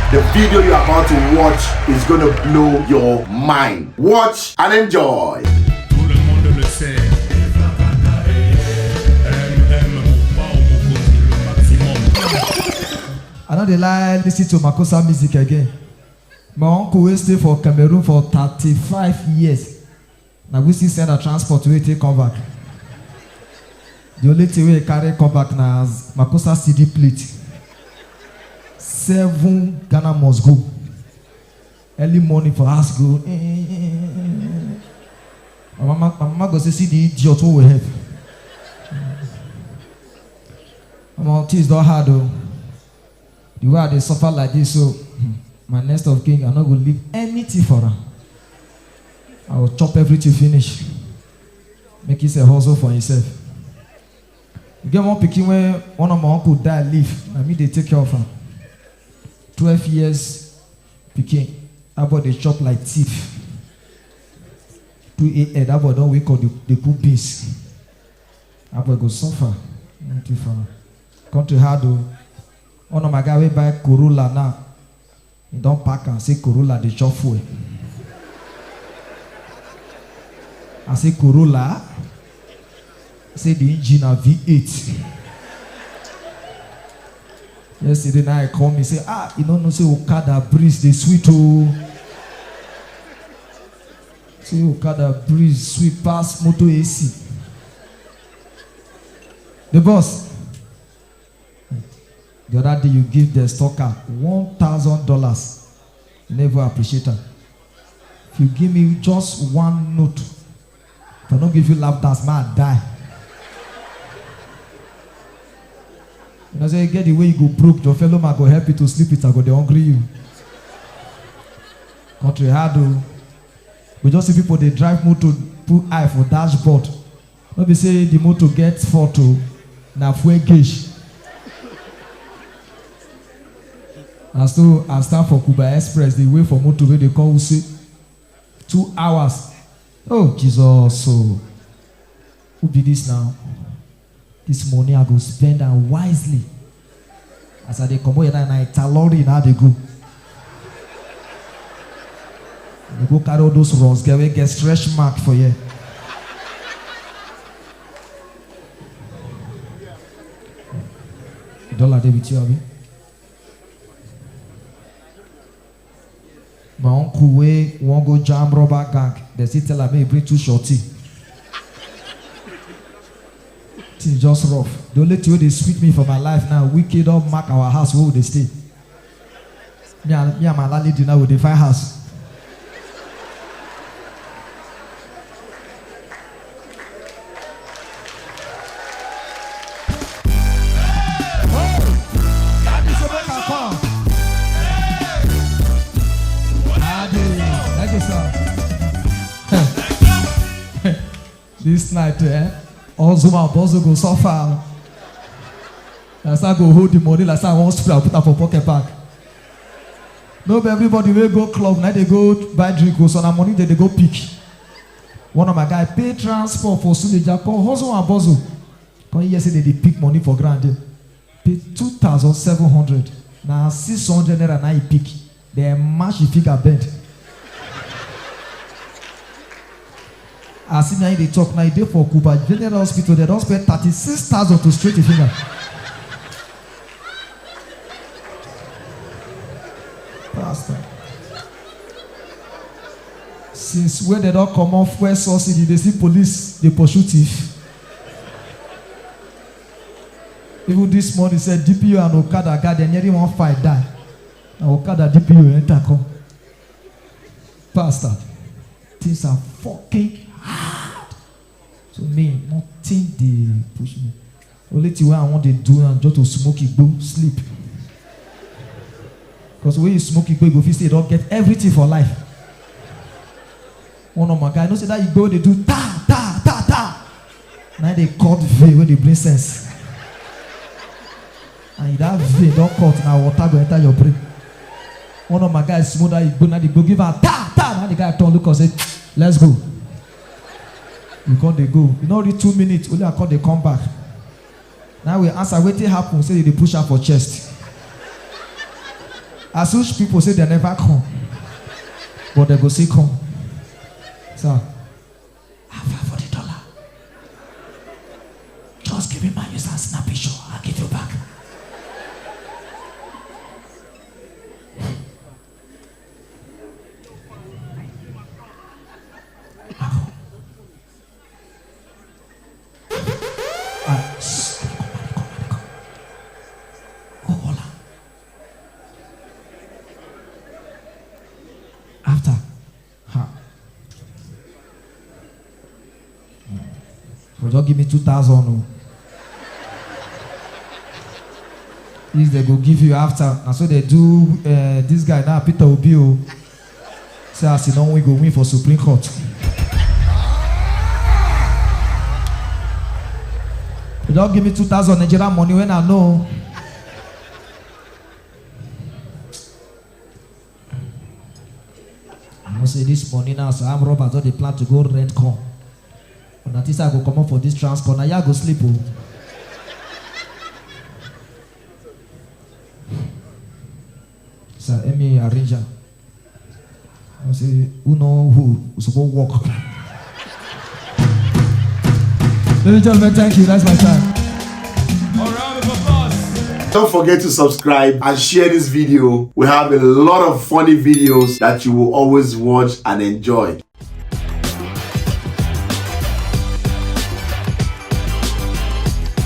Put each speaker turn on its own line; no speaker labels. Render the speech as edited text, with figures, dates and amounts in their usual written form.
The video you're about to watch is gonna blow your mind. Watch and enjoy.
Tout le monde le sait.
I know they like listen to Makossa music again. My uncle will stay for Cameroon for 35 years. Now we still send a transport to take come back. The only thing we carry come back now is Makossa CD plate. 7 Ghana must go. Early morning for us go. My mama go say see the idiot who we have. My things don't hard though. The way they suffer like this, so my next of king, I'm not going to leave anything for her. I will chop everything finish. Make it a hustle for himself. You get one picking when one of my uncle died, leave. I mean, they take care of her. 12 years picking. That boy, they chop like thief. 2 a.m. That boy don't wake up, they cook beans. That boy go suffer. Not too far. Country hard though. One of my guy will buy Corolla now. He don't pack and say Corolla, they chop fuel. I say Corolla. I say the engine a V8. Yesterday night I call me say, you don't know say Okada breeze they sweet oh. Say Okada breeze sweet pass motor AC. The boss. The other day you give the stalker $1,000. Never appreciate her. If you give me just one note, if I don't give you lap dance, man, I die. You know, say you get the way you go broke, your fellow man go help you to sleep it, I go they hungry you. Country hard though. We just see people they drive motor, put eye for dashboard. Maybe say the motor gets photo, na fuel gauge. I stand for Cuba Express. They wait for motor where they call who say 2 hours. Oh Jesus! So who be this now? This money I go spend and wisely. As I they come here and I tell Lorry now they go. They go carry all those runs. Get stretch mark for you. $1 there with you, Abi. My uncle way won't go jam robber gang. They still tell me bring 2 shorty. It's just rough. The only thing they sweet me for my life now. Wizkid don't mark our house where would they stay. Me and my landlady now with the 5 house. This night, also my boss go so far. That's how I go hold the money. That's how I want to put up for pocket pack. No, but everybody will go club. Now they go buy drink. So na money they go pick. One of my guys pay transport for Suleja. Come hustle and bozo. Come here say they pick money for grand. Pay 2,700. Now 600 naira now he pick. They match the figure bed. I see now they talk now they for Cuba General Hospital. They don't spend 36,000 to straight the finger. Pastor. Since when they don't come off West City, they see police, they pursue thief. Even this morning said DPO and Okada guy, they nearly one fight die. And Okada DPO enter come. Pastor, things are fucking hard. So me, nothing they push me. Only thing I want to do and just to smoke it, go sleep. Because when you smoke it, go feel you don't get everything for life. One of my guys, know say that you go, they do ta ta ta ta. Now they cut vein when they bring sense. And that vein don't cut, now water go enter your brain. One of my guys smoke that you go, now they go give her ta ta. Now the guy turn look and say, let's go. You call they go. You know, only 2 minutes, only I call they come back. Now we answer, what happen? Say they push up for chest. As such people say they never come, but they go see come. So, have $40. Just give me my user and snap picture. I'll give you back. After, so just give me 2,000. Oh. This they go give you after. And so they do this guy now, Peter Obio. Say as you know we go win for Supreme Court. You don't give me 2,000 Nigerian money when I know. I say this money now, so I'm Robert, so they plan to go rent car. But that is I go come up for this transport. Now you go sleep. Oh. So let me arrange her. I say, who know who supposed to walk? Ladies and gentlemen, thank you. That's my time.
Don't forget to subscribe and share this video. We have a lot of funny videos that you will always watch and enjoy.